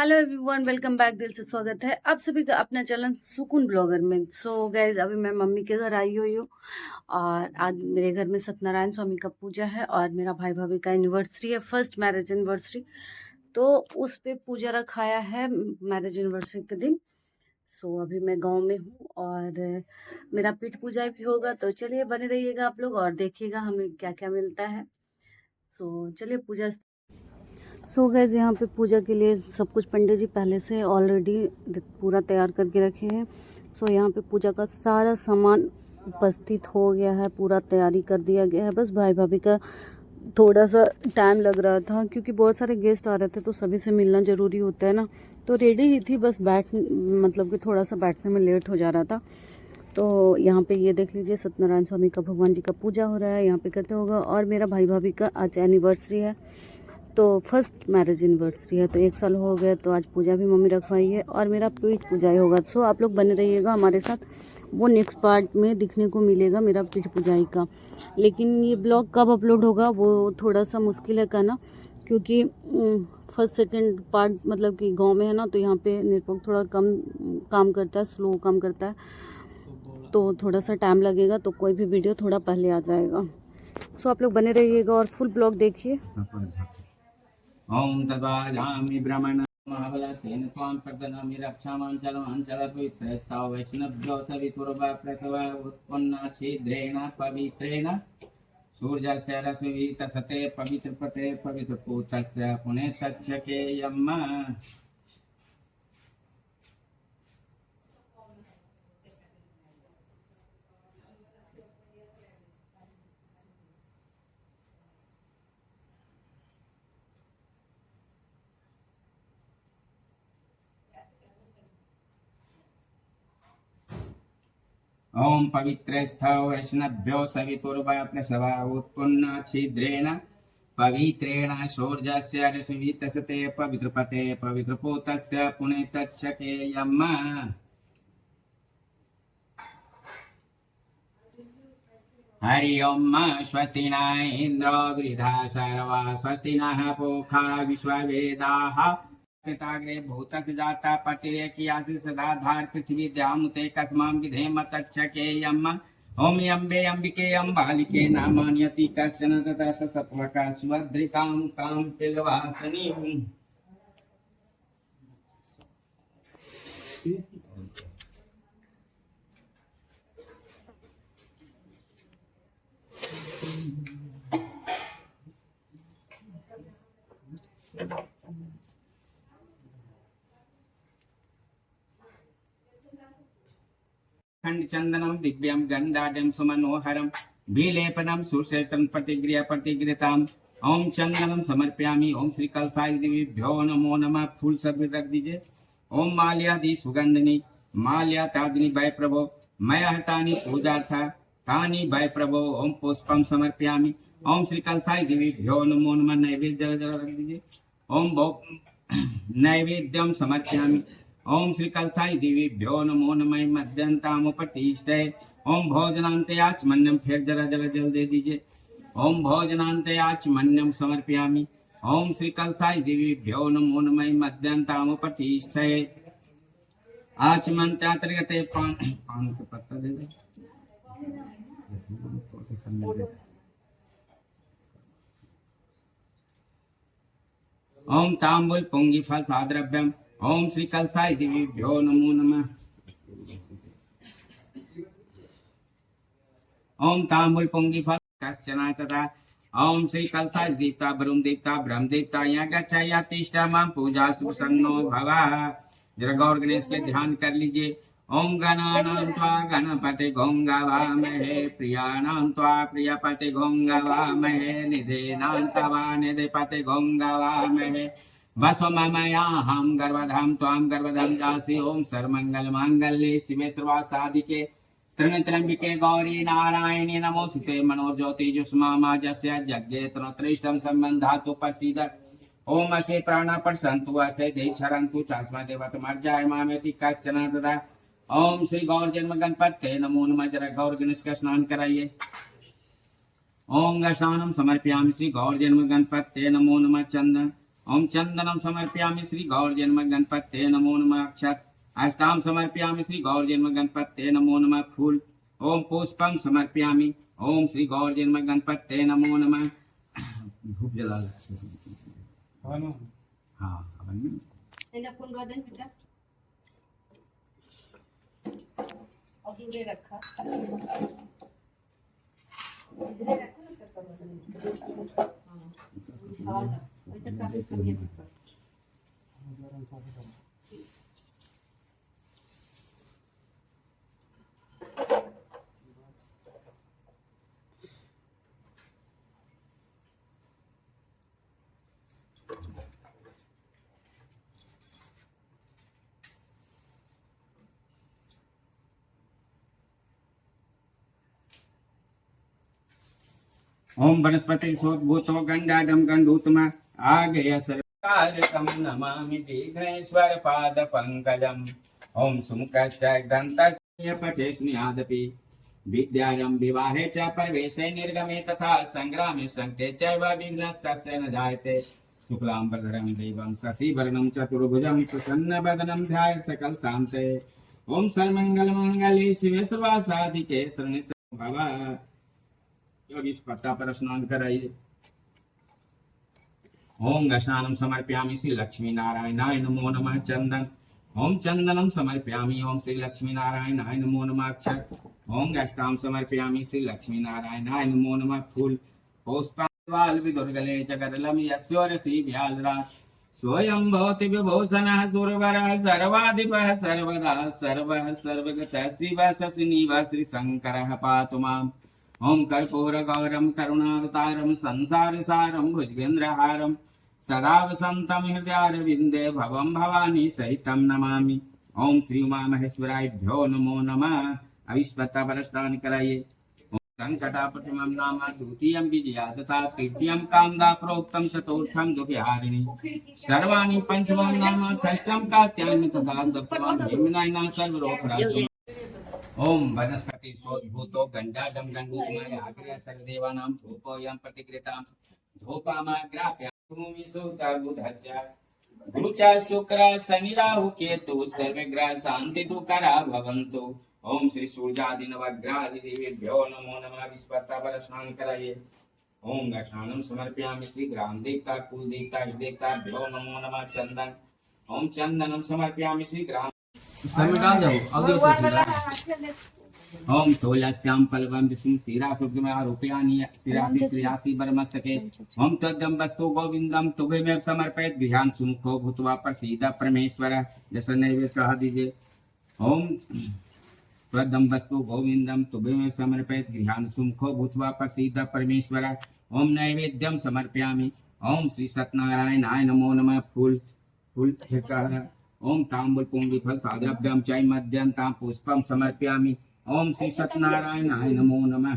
Hello everyone, welcome back. दिल से स्वागत है आप सभी का अपना चैनल सुकून ब्लॉगर में। सो गाइज, अभी मैं मम्मी के घर आई हुई हूँ और आज मेरे घर में सत्यनारायण स्वामी का पूजा है और मेरा भाई भाभी का एनिवर्सरी है, फर्स्ट मैरिज एनिवर्सरी। तो उस पे पूजा रखाया है मैरिज एनिवर्सरी के दिन। सो अभी मैं गांव में हूँ और मेरा पीठ पूजा भी होगा। तो चलिए बने रहिएगा आप लोग और देखिएगा हमें क्या क्या मिलता है। सो चलिए पूजा। सो गैस, यहाँ पे पूजा के लिए सब कुछ पंडित जी पहले से ऑलरेडी पूरा तैयार करके रखे हैं। सो यहाँ पे पूजा का सारा सामान उपस्थित हो गया है, पूरा तैयारी कर दिया गया है। बस भाई भाभी का थोड़ा सा टाइम लग रहा था क्योंकि बहुत सारे गेस्ट आ रहे थे तो सभी से मिलना ज़रूरी होता है ना। तो रेडी ही थी, बस मतलब कि थोड़ा सा बैठने में लेट हो जा रहा था। तो यहाँ पे ये देख लीजिए, सत्यनारायण स्वामी का भगवान जी का पूजा हो रहा है, यहाँ पे करते होगा। और मेरा भाई भाभी का आज एनिवर्सरी है, तो फर्स्ट मैरिज एनिवर्सरी है, तो 1 साल हो गया। तो आज पूजा भी मम्मी रखवाई है और मेरा पीठ पूजा ही होगा। सो आप लोग बने रहिएगा हमारे साथ, वो नेक्स्ट पार्ट में दिखने को मिलेगा मेरा पीठ पूजाई का। लेकिन ये ब्लॉग कब अपलोड होगा वो थोड़ा सा मुश्किल है कहना, क्योंकि फर्स्ट सेकंड पार्ट मतलब कि गांव में है ना, तो यहाँ पे नेटवर्क थोड़ा कम काम करता है, स्लो काम करता है, तो थोड़ा सा टाइम लगेगा। तो कोई भी वीडियो थोड़ा पहले आ जाएगा। सो आप लोग बने रहिएगा और फुल ब्लॉग देखिए। ओम तद्वाजामि ब्रह्मण महाबलतेन त्वां प्रदनामि रक्षामाञ्चलमाञ्चलपवित्रस्ताव वैष्णव्यो सवितुर्वा प्रसवा उत्पन्ना छिद्रेण पवित्रेण सूर्यस्य रश्मितसते पवित्रपते पवित्रपूतस्य पुण्यतच्छके यम्मा। ओम पवित्रस्थ वैष्णव्यो सवितुर्वा प्रसवा उत्पन्ना छिद्रेण पवित्रेण शौर्यस्य रश्मितसते पवित्रपते पवित्रपूतस्य पुण्यतच्छके यम्मा। हरि ओम स्वस्ति न इंद्रो वृधा सर्वा स्वस्ति नः पूषा विश्ववेदाः पिताग्रे भूतस्य जाता पतिरेकियासि सदा धार पृथ्वी द्यामुते कस्मां विधेम तच्छकेयम्। ओम यम्बे अम्बिके अम्बालिके नामान्यति कश्चन ततः सत्वका स्वद्रिकां कां पिलवासनीम्। खंड चंदनम दिव्यम गंडाढ्यम सुमनोहरम विलेपनम सुशेतन प्रतिगृहताम। ओम चंदनम समर्पयामि। ओम श्री कलसाई देवीभ्यो नमो नमः। फूल सब रख दीजिए। ओम माल्यादि सुगंधनि माल्यातादिनि भय प्रभो मय हतानि पूजार्था तानि भय प्रभो। ओम पुष्पम समर्पयामि। ओम श्री कलसाई देवीभ्यो नमो नमः। नैवेद्य जरा रख दीजिए। ओम नैवेद्यम समर्पयामि। ओम श्री कलसाई देवीभ्यो नमो नमः। मध्यंतामुपतिष्ठे। ओम भोजनांते आचमन्यम, फिर जरा जरा जल दे दीजिए। ओम भोजनांते आचमन्यम समर्पयामि। ओम श्री कलसाई देवीभ्यो नमो नमः। मध्यंतामुपतिष्ठे। आचमन्त्यात्रगते पान का पत्ता दे दो। ओम तांबूल पुंगी फल साद्रव्यम। ओम श्री कलसाई देवीभ्यो नमो नमः। ओम तांबूल पुंगी फल कश्चना तथा। ओम श्री कलसाई देवता ब्रह्म देवता ब्रह्म देवता यहाँ गच्छया तिष्ठा मां पूजा सुसन्नो भव। जरा गौर गणेश के ध्यान कर लीजिए। ओम गणानां त्वा गणपते गं गवामहे प्रियाणां त्वा प्रियपते गं गवामहे निधीनां तवा निधिपते गं गवामहे वसुममयाहं गर्वधाम त्वां गर्वधाम दासी। ओम सर्वमंगल मांगल्ये शिवे सर्वासाधिके शरणत्र्यंबिके गौरी नारायणी नमोस्तुते। मनोज्योति जुष्मा जस्य यज्ञे तनोत्रिष्टं संबंधातु प्रसीद। ओम असे प्राणापट संतु असे देव शरंतु चास्मा देवत मर्जाय मामेति कश्चन तदा। ओम श्री गौर जन्म गणपते नमो नमः। जरा गौर गणेश का स्नान कराइए। ओम गशानम समर्पयामि। श्री गौर जन्म गणपते नमो नमः। चंदन ओम चंदनम समर्पयामि श्री गौर जन्म गणपते नमो नमः अक्षत अष्टाम समर्पयामि श्री गौर जन्म गणपते नमो नमः फूल ओम पुष्पम समर्पयामि ओम श्री गौर जन्म गणपते नमो नमः धूप जला हाँ हवन में एना फूल बदन बेटा और दूरे रखा दूरे रखा ना कर बदन हां वैसे काफी बढ़िया है ओम वनस्पति भूतो गंडाडम गंडूतमा आगय सर्वकारकम नमामि विघ्नेश्वर पाद पंकजम ओम सुमुखश्च दन्तस्य पठेस्मि आदपि विद्यारं विवाहे च प्रवेशे निर्गमे तथा संग्रामे संकटे चैव विघ्नस्तस्य न जायते शुक्लांबरधरं देवं शशिवर्णं चतुर्भुजं प्रसन्नवदनं ध्यायेत् सकल शान्ते ओम सर्वमंगलमांगल्ये शिवे सर्वासाधिके शरण्ये भव योगी इस पत्ता पर स्नान कराइए ओम स्नानम समर्पयामि श्री लक्ष्मी नारायणाय नमो नमः चंदन ओम चंदनम समर्पयामि ओम श्री लक्ष्मी नारायणाय नमो नमः अक्षर ओम गष्टाम समर्पयामि श्री लक्ष्मी नारायणाय नमो नमः फूल पुष्पाल विदुर्गले चकरलम यस्योरसी व्यालरा स्वयं भवति विभूषणः सुरवरः सर्वाधिपः सर्वदा सर्वः सर्वगतः शिवः शशिनिवः श्री शंकरः पातु माम् ओम कर्पूर गौरम करुणावतारम संसार सारम भुजगेन्द्रहारम सदा वसंतम हृदयारविंदे भवम भवानी सहितम नमामि ओम श्री उमा महेश्वराभ्यो नमो नमः अविस्पत्ता पर स्नान कराइए ओम संकटापतिमं नाम द्वितीयं विजया तथा तृतीयं कामदा प्रोक्तम चतुर्थं दुःखहारिणी सर्वाणि पंचमं नाम षष्ठं कात्यायनी तथा सप्तमं भीमनायना सर्वरोगराज ओम वनस्पति भूतो गंडाडम गंडूतमाय आग्र्य सर्वदेवानां धूपोऽयं प्रतिकृतां धूपमाग्राप्यामि सुतबुधस्य गुरु च शुक्र शनि राहु केतु सर्वग्रह शांति दुःखरा भवन्तु ओम श्री सूर्यादि नवग्रहादि देवेभ्यो नमो नमः विस्पत्ता पर स्नान कराइए ओम स्नानं समर्पयामि श्री ग्राम देवता कुल देवता इष्ट देवताभ्यो नमो नमः चंदन ओम चंदनं समर्पयामि श्री ग्राम ओम तुलस्याम फलवम विष्णु शिरासुर्गमया रूपयानि शिरासि श्रियासि बरमस्तके ओम सद्यं वस्तु गोविंदम तुभ्यमेव समर्पयेत् गृहान सुमुखो भूत्वा प्रसीद परमेश्वर जैसे नैवेद्य चढ़ा दीजिए ओम सद्यं वस्तु गोविंदम तुभ्यमेव समर्पयेत् गृहान सुमुखो भूत्वा प्रसीद परमेश्वर ओम नैवेद्यम समर्पयामि ओम श्री सत्यनारायणाय नमो नमः फूल फूल फेंका ओम तांबूल पुंगी फल साद्रव्यम चाय मध्यम ताम पुष्पम समर्पयामि ओम श्री सत्यनारायणाय नमो नमः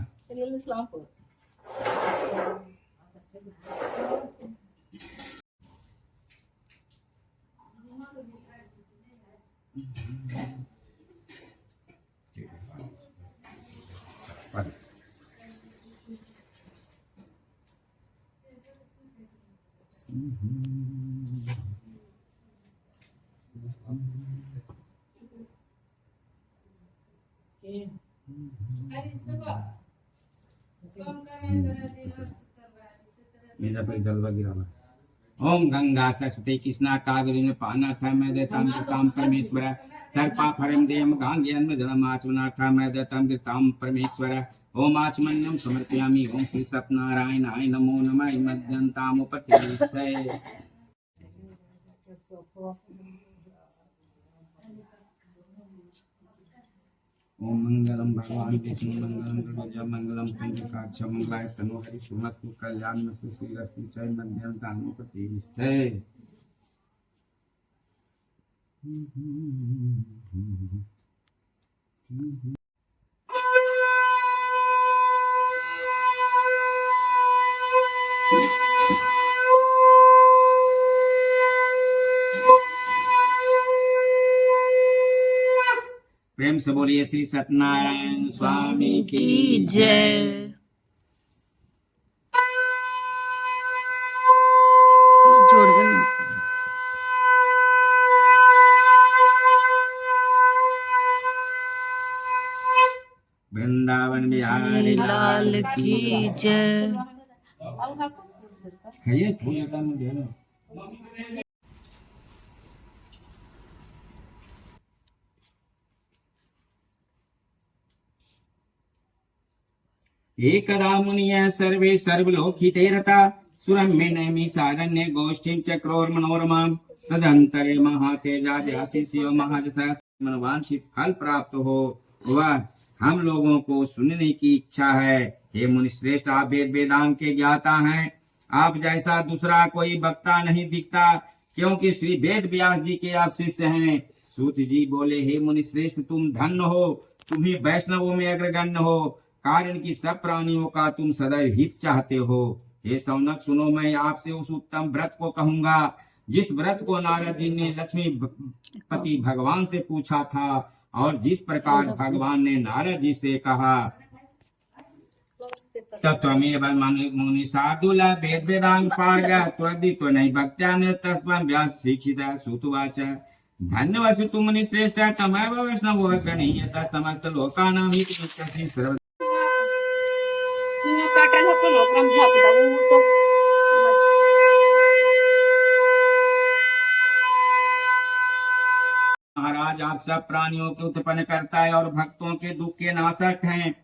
ओम गंगा सरस्वती कृष्णा कावेरी पानार्थ मैं देताम कृताम परमेश्वर सर्पा फरम देम गांगेन जलमाचमनार्थ मैं देताम कृताम परमेश्वर ओम आचमन्यम समर्पयामि ओम श्री सत्यनारायणाय नमो नमः मध्यंताम उपतिष्ठे ओम मंगलम भगवान विष्णु मंगलम गणेश मंगलम पंचकाक्ष मंगलाय तनो हरि सुमस्तु कल्याणमस्तु श्रीरस्तु जय मध्यम तानु प्रतिष्ठे प्रेम से बोलिए श्री सत्यनारायण स्वामी की जय। जोड़ बना वृंदावन बिहारी लाल की जय। है ये फूल लगा मुझे ना। एकदा मुनियः सर्वे सर्वलोकिते रता सुरम्ये नैमि सारण्ये गोष्ठीं चक्रोर्मनोरमाम् तदंतरे महातेजा व्यासीस्यो महाजसा मनोवांछित फल प्राप्त हो वह हम लोगों को सुनने की इच्छा है। हे मुनि श्रेष्ठ, आप वेद वेदांग के ज्ञाता हैं। आप जैसा दूसरा कोई वक्ता नहीं दिखता, क्योंकि श्री वेद व्यास जी के आप शिष्य हैं। सूत जी बोले, हे मुनि श्रेष्ठ, तुम धन्य हो, तुम ही वैष्णवों में अग्रगण्य हो, कारण कि सब प्राणियों का तुम सदैव हित चाहते हो। हे सौनक सुनो, मैं आपसे उस उत्तम व्रत को कहूंगा जिस व्रत को नारद जी ने लक्ष्मीपति भगवान से पूछा था और जिस प्रकार भगवान ने नारद जी से कहा। तत्वमेव मुनि शार्दूल वेद वेदांग पारग त्वदितो नहि भक्त्यान तस्मं व्यास शिक्षिता सुतवाच धन्यवाद तुम मुनि श्रेष्ठ तमेव वैष्णवो गणीयत समस्त लोकानां हितमिच्छति सर्व काटल अपन ओकरम झापदा वो तो महाराज, आप सब प्राणियों के उत्पन्न करता है और भक्तों के दुख के नाशक हैं।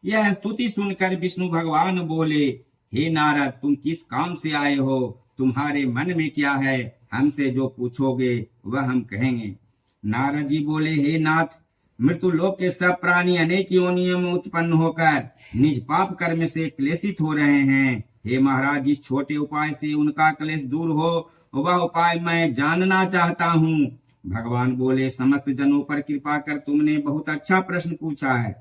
यह स्तुति सुनकर विष्णु भगवान बोले, हे नारद, तुम किस काम से आए हो? तुम्हारे मन में क्या है? हमसे जो पूछोगे वह हम कहेंगे। नारद जी बोले, हे नाथ, मृत्यु लोक के सब प्राणी अनेक योनियों में उत्पन्न होकर निज पाप कर्म से क्लेशित हो रहे हैं। हे महाराज, जिस छोटे उपाय से उनका क्लेश दूर हो वह उपाय मैं जानना चाहता हूँ। भगवान बोले, समस्त जनों पर कृपा कर तुमने बहुत अच्छा प्रश्न पूछा है,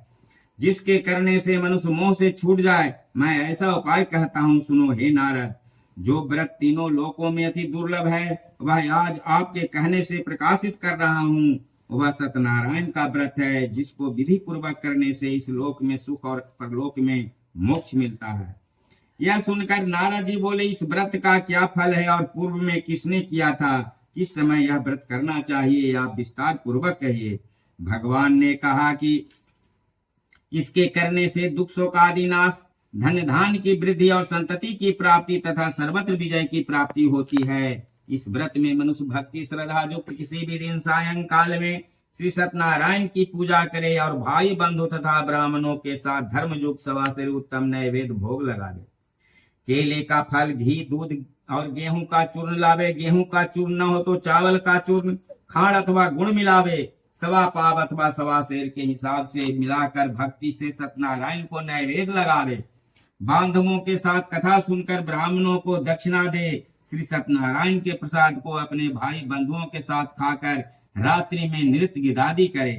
जिसके करने से मनुष्य मोह से छूट जाए। मैं ऐसा उपाय कहता हूँ, सुनो हे नारद। जो व्रत तीनों लोकों में अति दुर्लभ है वह आज आपके कहने से प्रकाशित कर रहा हूँ। वह सत्यनारायण का व्रत है, जिसको विधि पूर्वक करने से इस लोक में सुख और परलोक में मोक्ष मिलता है। यह सुनकर नारद जी बोले, इस व्रत का क्या फल है और पूर्व में किसने किया था? किस समय यह व्रत करना चाहिए? आप विस्तार पूर्वक कहिए। भगवान ने कहा कि इसके करने से दुख शोक आदि नाश, धन धान की वृद्धि और संतति की प्राप्ति तथा सर्वत्र विजय की प्राप्ति होती है। इस व्रत में मनुष्य भक्ति श्रद्धा युक्त किसी भी दिन सायंकाल में श्री सत्यनारायण की पूजा करे और भाई बंधु तथा ब्राह्मणों के साथ धर्म युक्त सवा से उत्तम नैवेद्य भोग लगा दे। केले का फल, घी, दूध और गेहूं का चूर्ण लावे। गेहूं का चूर्ण न हो तो चावल का चूर्ण, खांड अथवा गुड़ मिलावे। सवा पाव अथवा सवा शेर के हिसाब से मिलाकर भक्ति से सत्यनारायण को नैवेद्य लगावे। बांधवों के साथ कथा सुनकर ब्राह्मणों को दक्षिणा दे। श्री सत्यनारायण के प्रसाद को अपने भाई बंधुओं के साथ खाकर रात्रि में नृत्य गिदादी करे।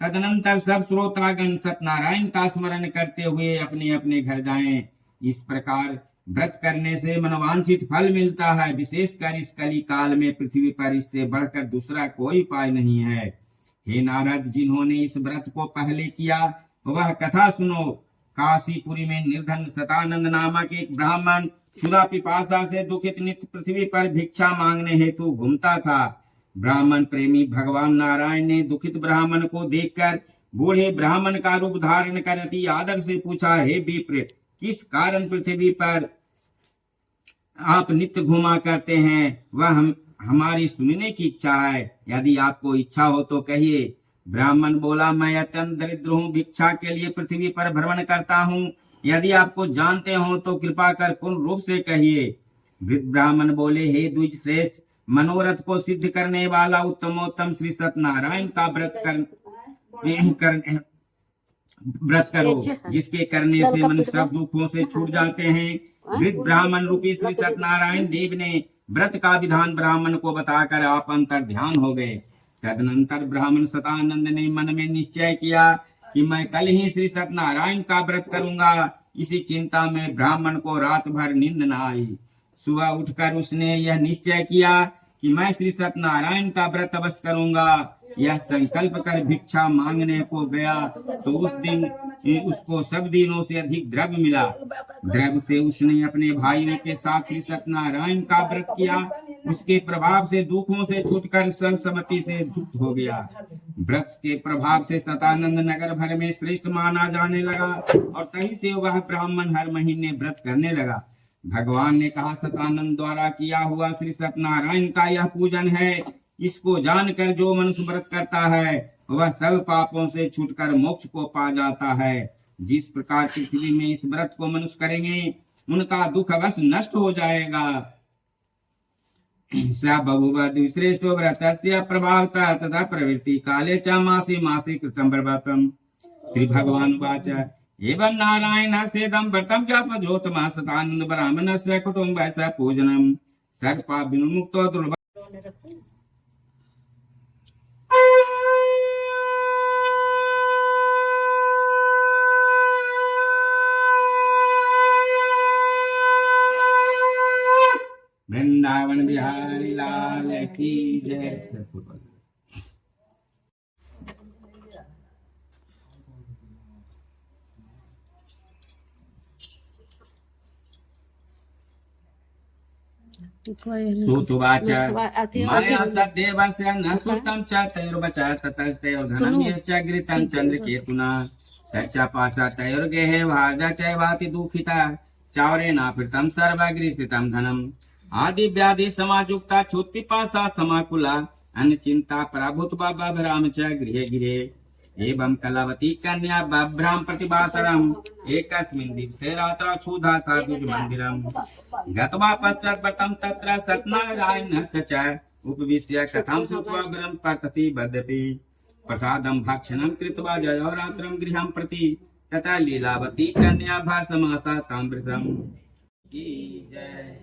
तदनंतर सब श्रोतागण सत्यनारायण का स्मरण करते हुए अपने अपने घर जाएं। इस प्रकार व्रत करने से मनोवांछित फल मिलता है। विशेषकर इस कली काल में पृथ्वी पर इससे बढ़कर दूसरा कोई उपाय नहीं है। हे नारद, जिन्होंने इस व्रत को पहले किया वह कथा सुनो। काशीपुरी में निर्धन सतानंद नामक एक ब्राह्मण क्षुधा पिपासा से दुखित नित्य पृथ्वी पर भिक्षा मांगने हेतु घूमता था। ब्राह्मण प्रेमी भगवान नारायण ने दुखित ब्राह्मण को देखकर बूढ़े ब्राह्मण का रूप धारण कर अति आदर से पूछा, हे विप्र, किस कारण पृथ्वी पर आप नित्य घुमा करते हैं? वह हमारी सुनने की इच्छा है। यदि आपको इच्छा हो तो कहिए। ब्राह्मण बोला, मैं अत्यंत दरिद्र हूँ, भिक्षा के लिए पृथ्वी पर भ्रमण करता हूँ। यदि आपको जानते हो तो कृपा कर पूर्ण रूप से कहिए। वृद्ध ब्राह्मण बोले, हे द्विज श्रेष्ठ, मनोरथ को सिद्ध करने वाला उत्तमोत्तम श्री सत्यनारायण का व्रत करो, जिसके करने से मनुष्य सब दुखों से छूट जाते हैं। वृद्ध ब्राह्मण रूपी श्री सत्यनारायण देव ने व्रत का विधान ब्राह्मण को बताकर आप अंतर ध्यान हो गए। तदनंतर ब्राह्मण सतानंद ने मन में निश्चय किया कि मैं कल ही श्री सत्यनारायण का व्रत करूंगा। इसी चिंता में ब्राह्मण को रात भर नींद न आई। सुबह उठकर उसने यह निश्चय किया कि मैं श्री सत्यनारायण का व्रत अवश्य करूंगा। यह संकल्प कर भिक्षा मांगने को गया तो उस दिन उसको सब दिनों से अधिक द्रव्य मिला। द्रव्य से उसने अपने भाइयों के साथ श्री सत्यनारायण का व्रत किया। उसके प्रभाव से दुखों से छूटकर सर्वसम्मति से युक्त हो गया। व्रत के प्रभाव से सतानंद नगर भर में श्रेष्ठ माना जाने लगा और तहीं से वह ब्राह्मण हर महीने व्रत करने लगा। भगवान ने कहा, सतानंद द्वारा किया हुआ श्री सत्यनारायण का यह पूजन है। इसको जानकर जो मनुष्य व्रत करता है वह सब पापों से छूटकर मोक्ष को पा जाता है। जिस प्रकार पृथ्वी में इस व्रत को मनुष्य करेंगे उनका दुख अवश्य नष्ट हो जाएगा। स बहुव द्विश्रेष्ठो व्रतस्य प्रभावतः तथा प्रवृत्ति काले च मासे मासे कृतं व्रतम्। श्री भगवान वाच एवं नारायण सेदं व्रतं ज्ञात्वा ज्योतमा सतानंद ब्राह्मणस्य कुटुम्बस्य पूजनम् सर्वपाप विमुक्तो दुर्लभ। वृंदावन बिहारी लाल की जय। सुतुवाच मया सदेवस्य न सुतं च तैर्वचः ततस्तैर्धनं ये च घृतं चन्द्रकेतुना तच्च पाशा तैर्गेहे भार्या चैवाति दुःखिता चावरेणापृतं सर्वगृहीतं धनम् आदि व्याधि समायुक्ता क्षुत्पिपासा समाकुला अन्न चिंता पराभूत्वा बभ्राम च गृहे गृहे एवं कलावती कन्या बभ्राम प्रतिभातरम् एकस्मिन् दिवसे रात्रा क्षुधा द्विज मंदिरम् गत्वा पश्चात् व्रतं तत्र सत्यनारायणस्य च उपविश्य कथं श्रुत्वा व्रतं पठति वदति प्रसादं भक्षणं कृत्वा जयो रात्रं गृहं प्रति तथा लीलावती कन्या भासमासा ताम्रसम् की जय।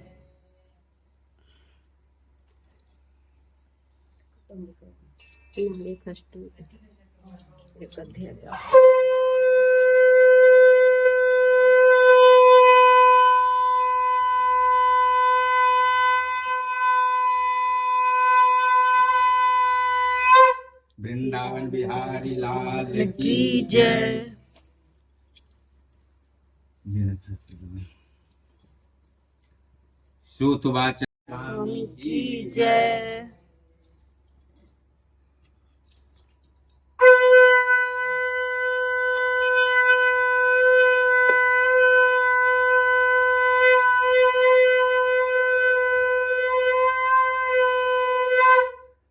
वृंदावन बिहारी लाल की जय। सुतवाच स्वामी की जय।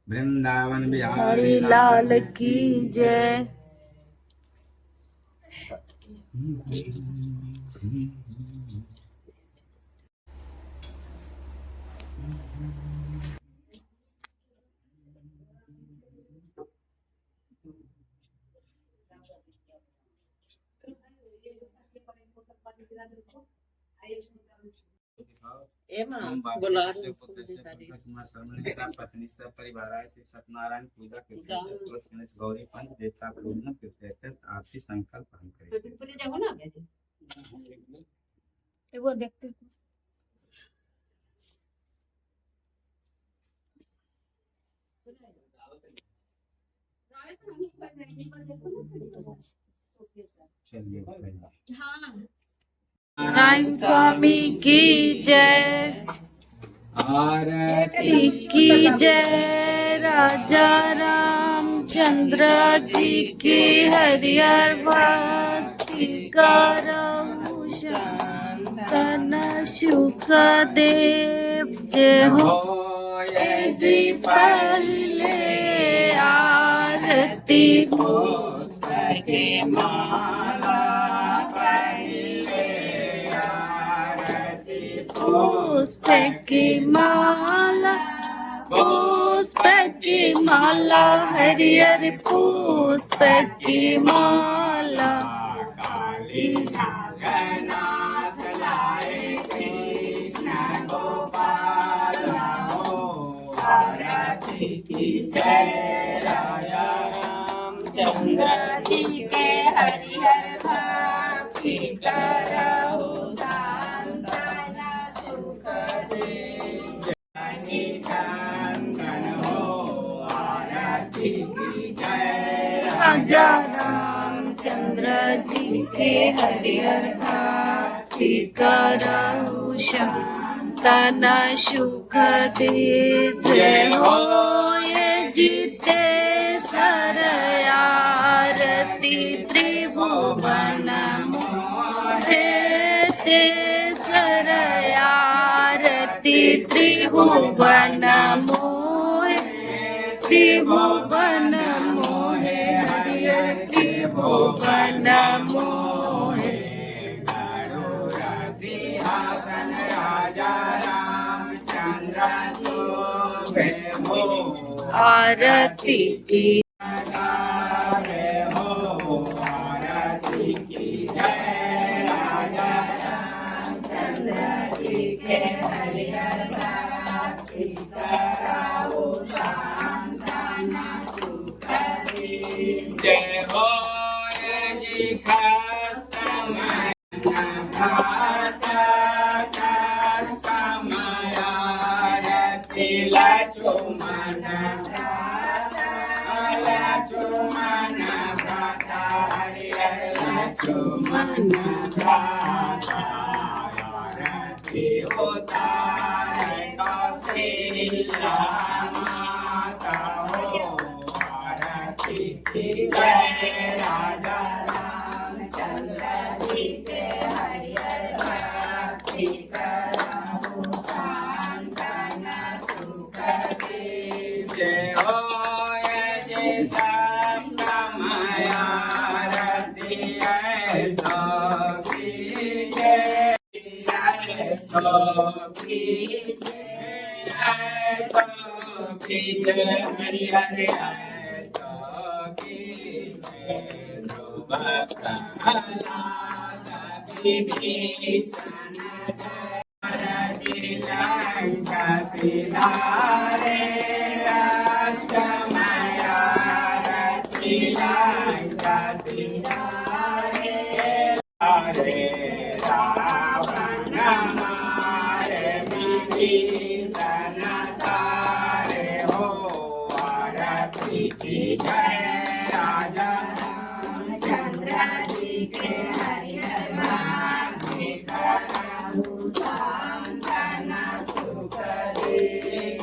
वृंदावन बिहारी लाल की जय। पत्नी से परिवार से सत्यनारायण पूजा गौरी पंच देवता पूजन आरती संकल्प हम करें। वो देखते नारायण स्वामी की जय। आरती की जय। राजा रामचंद्र जी की हरिहर भक्ति करहु तन सुख देव जय हो जी। पहले आरती पुष्प के माला पुष्प की माला पुष्प की माला हरिहर पुष्प की माला काली जगन्नाथ लाए कृष्ण गोपाल हो। आरती की जय। राजा रामचंद्र जी के हरिहर भक्ति करहु हो। आरती की राजा रामचंद्र जी के हरिहर भक्ति करहु संतन सुख दे। जय हो ये जीते सर आरती त्रिभुवन मोहे ते सर आरती त्रिभुवन मोहे त्रिभुवन मोहे हरिहर त्रिभुवन मोहे। सिंहासन राजा रामचंद्र शोभे हो आरती की आरती की जय राजा रामचंद्र जी के हरिहर भक्ति कराओ संतन सुख दे। जय हो ये जी कष्टमय लक्ष्मण लक्ष्मण भ्राता हरिहर लक्ष्मण भ्राता आरती उतारे कौशल्या माता हो आरती की जय राजा रामचंद्र जी के हरिहर भक्ति कराओ संतन सुख दे। जय हो ये जय सप्तमय आरती ऐसो की जय ऐसो की जय ऐसो की जय हरिहर ऐसो की जय ध्रुव प्रहलाद विभीषण लंका सिधारे अष्टमय आरती लंका सिधारे हरे रावण मारे विभीषण तारे हो आरती की जय राजा रामचंद्र जी के हरिहर भक्ति कराओ संतन सुख दे।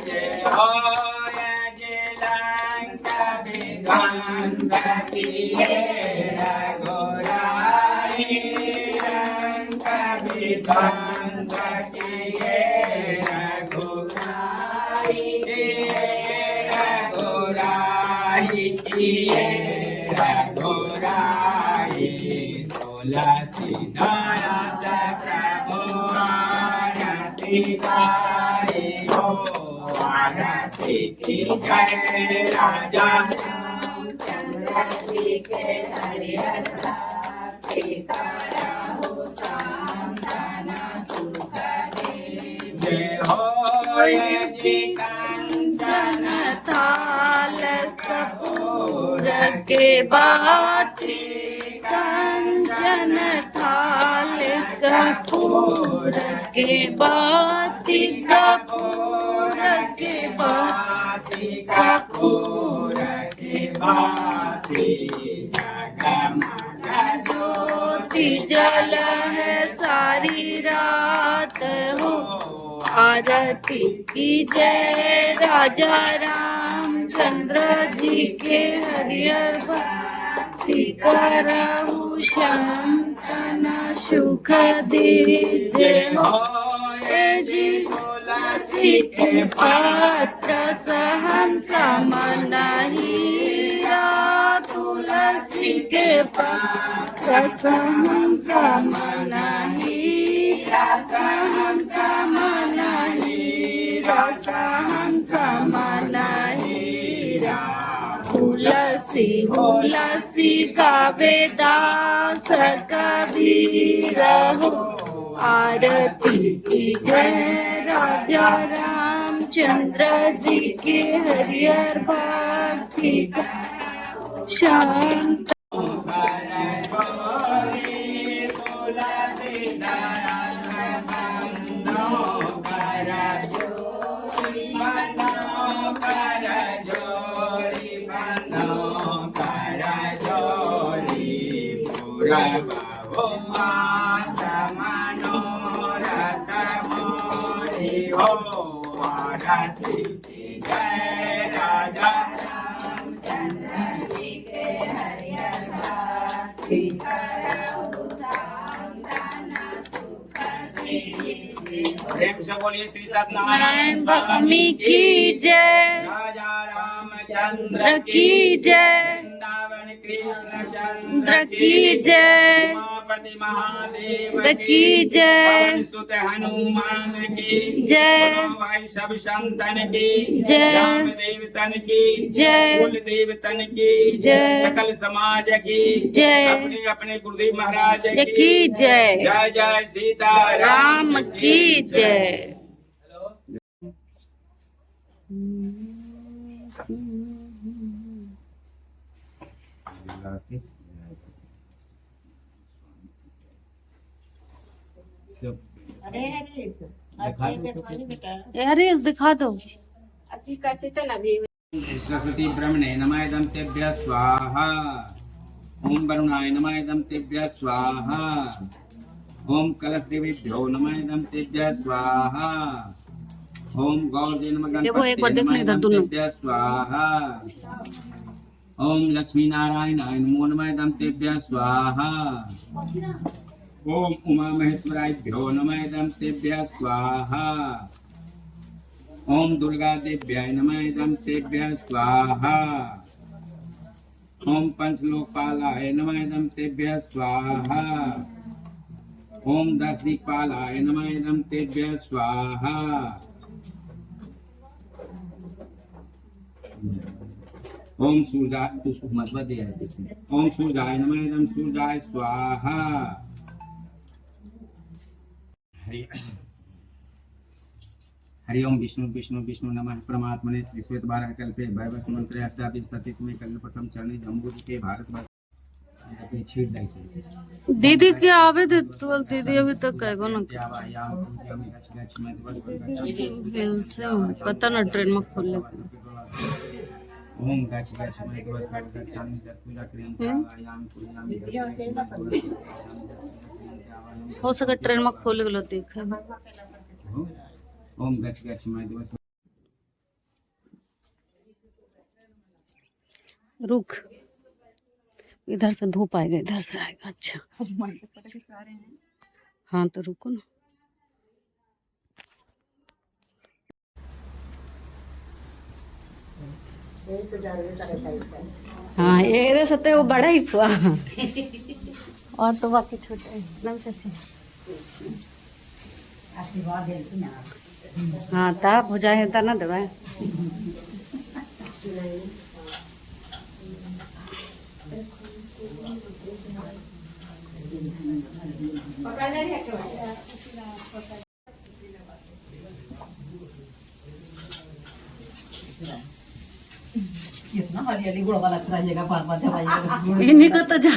जय हो ये जय लंका विध्वंस किए रघुराई लंका विध्वंस किए रघुराई रघुराई किए रघुराई तुलसीदास प्रभु आरती गाए हो आरती की जय राजा रामचंद्र जी के हरिहर भक्ति कराओ संतन सुख दे। जय हो ये जी कंचन थाल कपूर के बाती कंचन थाल कपूर के बाती कपूर के बाती कपूर के बाती जगमग ज्योति जल है सारी रात हो आरती की जय राजा रामचंद्र जी के हरिहर भक्ति कराओ संतन सुख दे। जय हो ये जी तुलसी के पात्र सहंस मन हीरा तुलसी के पात्र सहंस मन हीरा सहंस मन हीरा सहंस मन हीरा तुलसी तुलसी का वेदास कबीर हो आरती की जय राजा रामचंद्र जी के हरिहर भक्ति कराओ शांत। कर जोरी बंधो कर प्रभो समनोरथ मोरि हो आरती जय राजा प्रेम से बोलिए श्री सत्यनारायण भगवानी की जय, राजा रामचंद्र की जय, वृंदावन कृष्ण चंद्र चंद्र की जय, उमापति महादेव की जय, पवन सुत हनुमान की जय, बोलो भाई सब संतन की जय, राम देवतन की जय, कुल देवतन की जय, सकल समाज की जय, अपने अपने गुरुदेव महाराज की जय, जय जय सीता राम की जय। अरे दिखा दो। सरस्वती ब्रह्मणे नमायदं तेभ्यः स्वाहा ओम वरुणाय नमायदं तेभ्यः स्वाहा ओम कलशदेवेभ्यो नमायदं तेभ्यः स्वाहा ओम गौरजे नमः देखो, एक बार देखना इधर नमायदं दोनों। तेभ्यः स्वाहा ओम लक्ष्मी नारायणाय नमो नमायदं तेभ्यः स्वाहा ओम उमा महेश्वराभ्यो नमायदं तेभ्यः स्वाहा ओम दुर्गा देव्याय नमः इदं तेभ्यः स्वाहा ओम पंचलोकपालाय नमः इदं तेभ्यः स्वाहा ओम दस दिक्पालाय नमः इदं तेभ्यः स्वाहा ओम सूर्याय ओम सूर्याय नमः इदं सूर्याय स्वाहा हरि ओम विष्णु विष्णु विष्णु नमः परमात्मने श्री श्वेत बारह कल्पे भैरव मंत्र अष्टादश सतीत में कल प्रथम चरणी जम्बूज के भारत वर्ष छीट दाई से दीदी के आवे दे तो दीदी अभी तक कहबो ना क्या वाया हम लक्ष्मी दिवस से पता ना ट्रेन में खोल ले। ओम गाची गाची में दिवस पर चांदी का पूजा करें आयाम पूजा हो सके ट्रेन में खोल गेलो देखे। ओम गाची गाची में दिवस रुक, इधर से धूप आएगा, इधर से आएगा। अच्छा हाँ तो रुको ना। हाँ ये सत्य वो बड़ा ही हुआ और तो बाकी छोटे एकदम चाची। हाँ ताप हो जाए ता ना देवा। कितना हरियाली गुड़ वाला जगह बार बार इन्हीं को तो जा